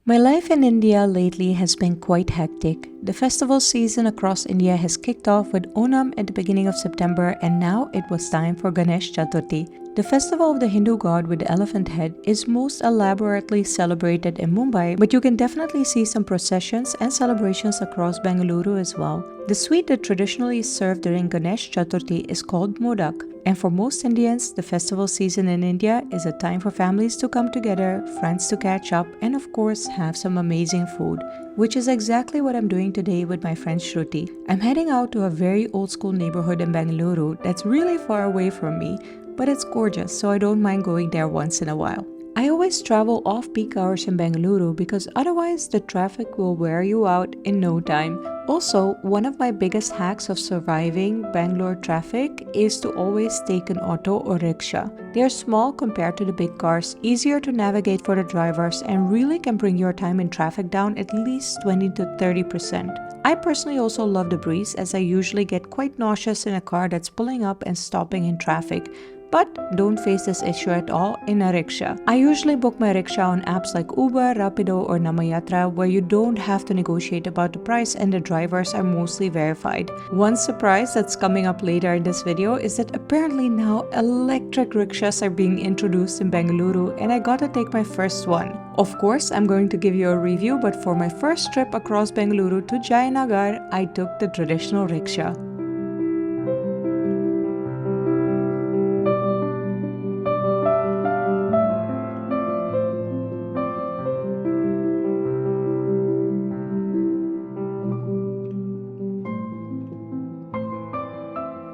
My life in India lately has been quite hectic. The festival season across India has kicked off with Onam at the beginning of September, and now it was time for Ganesh Chaturthi. The festival of the Hindu god with the elephant head is most elaborately celebrated in Mumbai, but you can definitely see some processions and celebrations across Bangalore as well. The sweet that traditionally is served during Ganesh Chaturthi is called modak. And for most Indians, the festival season in India is a time for families to come together, friends to catch up, and of course, have some amazing food, which is exactly what I'm doing today with my friend Shruthi. I'm heading out to a very old school neighborhood in Bangalore that's really far away from me, but it's gorgeous, so I don't mind going there once in a while. I always travel off-peak hours in Bangalore because otherwise the traffic will wear you out in no time. Also, one of my biggest hacks of surviving Bangalore traffic is to always take an auto or rickshaw. They are small compared to the big cars, easier to navigate for the drivers, and really can bring your time in traffic down at least 20 to 30%. I personally also love the breeze, as I usually get quite nauseous in a car that's pulling up and stopping in traffic, but don't face this issue at all in a rickshaw. I usually book my rickshaw on apps like Uber, Rapido or Namayatra, where you don't have to negotiate about the price and the drivers are mostly verified. One surprise that's coming up later in this video is that apparently now electric rickshaws are being introduced in Bangalore, and I got to take my first one. Of course, I'm going to give you a review, but for my first trip across Bangalore to Jayanagar, I took the traditional rickshaw.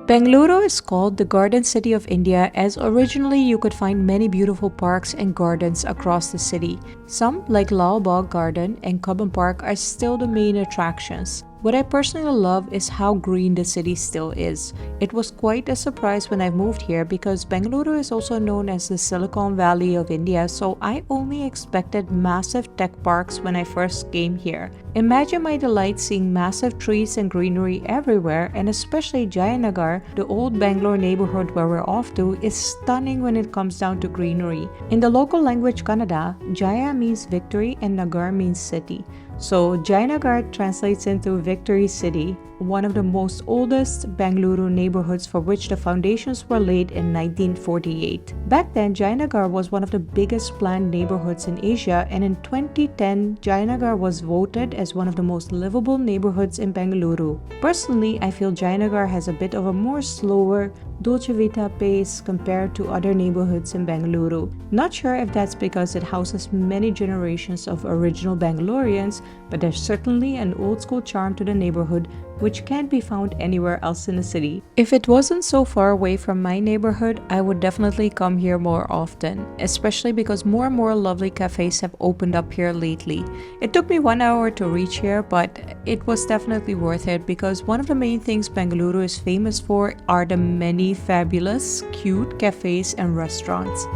Bangalore is called the Garden City of India, as originally you could find many beautiful parks and gardens across the city. Some, like Lal Bagh Garden and Cubbon Park, are still the main attractions. What I personally love is how green the city still is. It was quite a surprise when I moved here because Bangalore is also known as the Silicon Valley of India, so I only expected massive tech parks when I first came here. Imagine my delight seeing massive trees and greenery everywhere, and especially Jayanagar, the old Bangalore neighborhood where we're off to, is stunning when it comes down to greenery. In the local language Kannada, Jaya means victory and Nagar means city. So Jayanagar translates into Victory City, one of the most oldest Bangalore neighborhoods for which the foundations were laid in 1948. Back then, Jayanagar was one of the biggest planned neighborhoods in Asia, and in 2010, Jayanagar was voted as one of the most livable neighborhoods in Bangalore. Personally, I feel Jayanagar has a bit of a more slower, Dolce Vita pace compared to other neighborhoods in Bangalore. Not sure if that's because it houses many generations of original Bangaloreans, but there's certainly an old school charm to the neighborhood which can't be found anywhere else in the city. If it wasn't so far away from my neighborhood, I would definitely come here more often, especially because more and more lovely cafes have opened up here lately. It took me 1 hour to reach here, but it was definitely worth it because one of the main things Bangalore is famous for are the many fabulous, cute cafes and restaurants.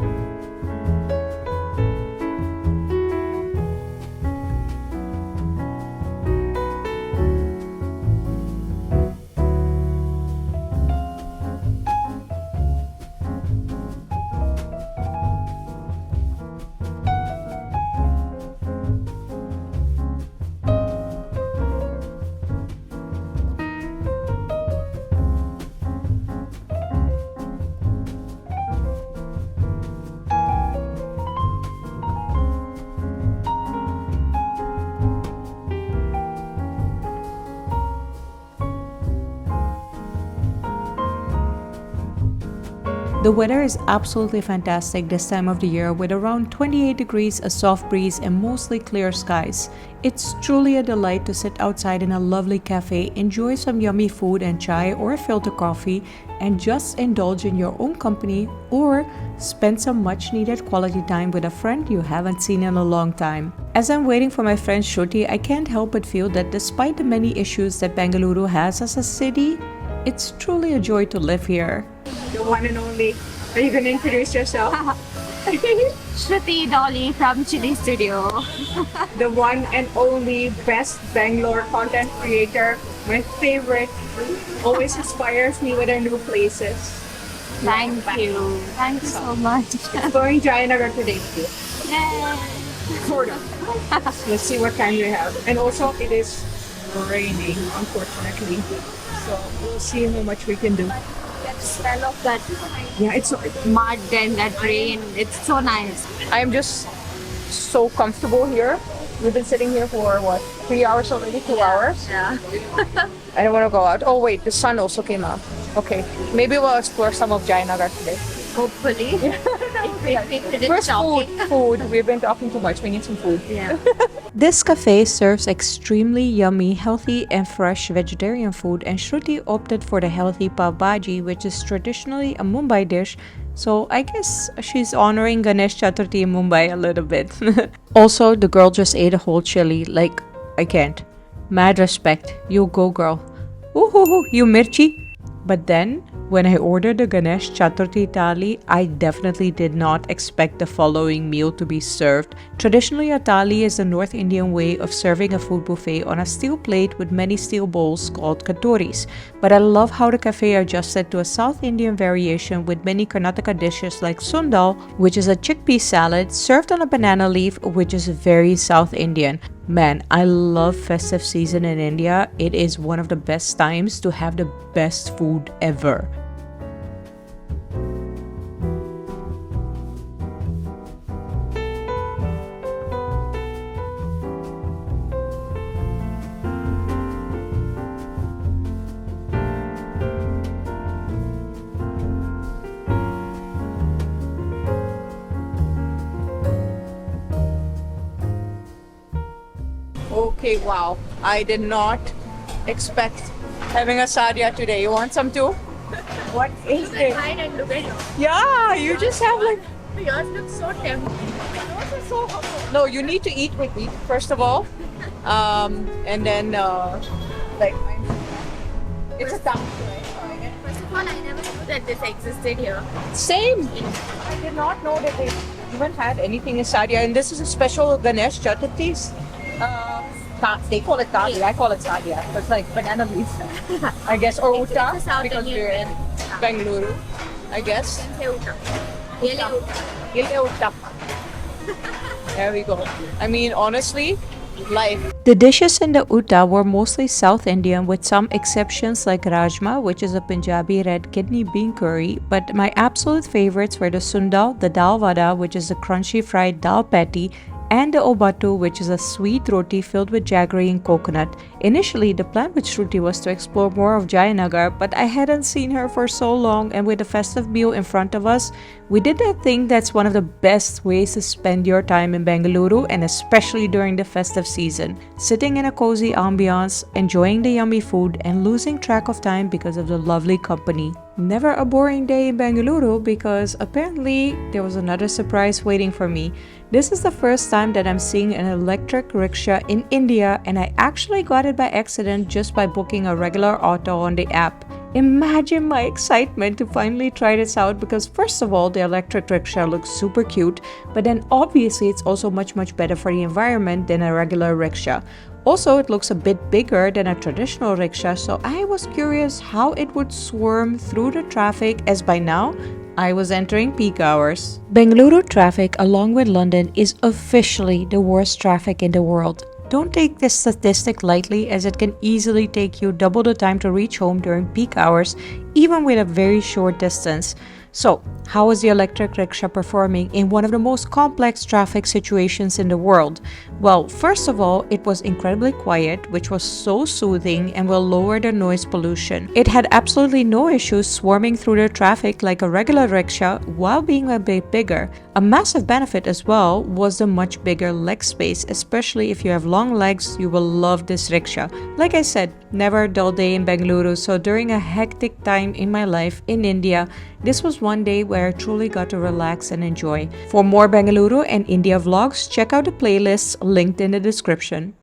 The weather is absolutely fantastic this time of the year with around 28 degrees, a soft breeze, and mostly clear skies. It's truly a delight to sit outside in a lovely cafe, enjoy some yummy food and chai or filter coffee, and just indulge in your own company or spend some much needed quality time with a friend you haven't seen in a long time. As I'm waiting for my friend Shruthi, I can't help but feel that despite the many issues that Bangalore has as a city, it's truly a joy to live here. The one and only. Are you going to introduce yourself? Shruthi Dolly from Chili Studio. The one and only best Bangalore content creator. My favorite. Always inspires me with her new places. Thank you. Thank you so much. Going Jayanagar today. Yay. Sort of. Let's see what kind we have. And also, it is raining, unfortunately. So we'll see how much we can do. That smell of that Yeah, it's. mud and that rain. It's so nice. I'm just so comfortable here. We've been sitting here for what, 3 hours already? 2 hours? Yeah. I don't want to go out. Oh wait, the sun also came out. Okay, maybe we'll explore some of Jayanagar today. Hopefully. First, food. We've been talking too much. We need some food. Yeah. This cafe serves extremely yummy, healthy and fresh vegetarian food, and Shruti opted for the healthy pav bhaji, which is traditionally a Mumbai dish. So I guess she's honoring Ganesh Chaturthi in Mumbai a little bit. Also, the girl just ate a whole chili. Like, I can't. Mad respect. You go, girl. Ooh, you mirchi. But then, when I ordered the Ganesh Chaturthi thali, I definitely did not expect the following meal to be served. Traditionally, a thali is the North Indian way of serving a food buffet on a steel plate with many steel bowls called katoris. But I love how the cafe adjusted to a South Indian variation with many Karnataka dishes like sundal, which is a chickpea salad served on a banana leaf, which is very South Indian. Man, I love festive season in India. It is one of the best times to have the best food ever. Okay, wow. I did not expect having a sadhya today. You want some too? What is it? Fine and look at yours. Yeah, you just have like. Yours looks so tempting. Yours is so humble. No, you need to eat with me first of all, and then like it's a tough. First of all, I never knew that this existed here. Same. I did not know that they even had anything in sadhya, and this is a special Ganesh Chaturthi. They call it thali. I call it sadhya. It's like banana leaf, I guess, or It's uta a South because Indian we're in thing. Bangalore, I guess. Really uta. Ile uta. There we go. I mean, honestly, life. The dishes in the Uta were mostly South Indian with some exceptions like rajma, which is a Punjabi red kidney bean curry, but my absolute favorites were the sundal, the dal vada, which is a crunchy fried dal patty, and the obatu, which is a sweet roti filled with jaggery and coconut. Initially, the plan with Shruti was to explore more of Jayanagar, but I hadn't seen her for so long, and with a festive meal in front of us, we did that thing that's one of the best ways to spend your time in Bengaluru, and especially during the festive season. Sitting in a cozy ambiance, enjoying the yummy food, and losing track of time because of the lovely company. Never a boring day in Bengaluru because apparently there was another surprise waiting for me. This is the first time that I'm seeing an electric rickshaw in India, and I actually got it by accident just by booking a regular auto on the app. Imagine my excitement to finally try this out because first of all, the electric rickshaw looks super cute, but then obviously it's also much better for the environment than a regular rickshaw. Also, it looks a bit bigger than a traditional rickshaw, so I was curious how it would swarm through the traffic as by now I was entering peak hours. Bengaluru traffic, along with London, is officially the worst traffic in the world. Don't take this statistic lightly as it can easily take you double the time to reach home during peak hours, even with a very short distance. So, how is the electric rickshaw performing in one of the most complex traffic situations in the world? Well, first of all, it was incredibly quiet, which was so soothing and will lower the noise pollution. It had absolutely no issues swarming through the traffic like a regular rickshaw while being a bit bigger. A massive benefit as well was the much bigger leg space, especially if you have long legs, you will love this rickshaw. Like I said, never a dull day in Bengaluru, so during a hectic time in my life in India, this was one day where I truly got to relax and enjoy. For more Bengaluru and India vlogs, check out the playlists linked in the description.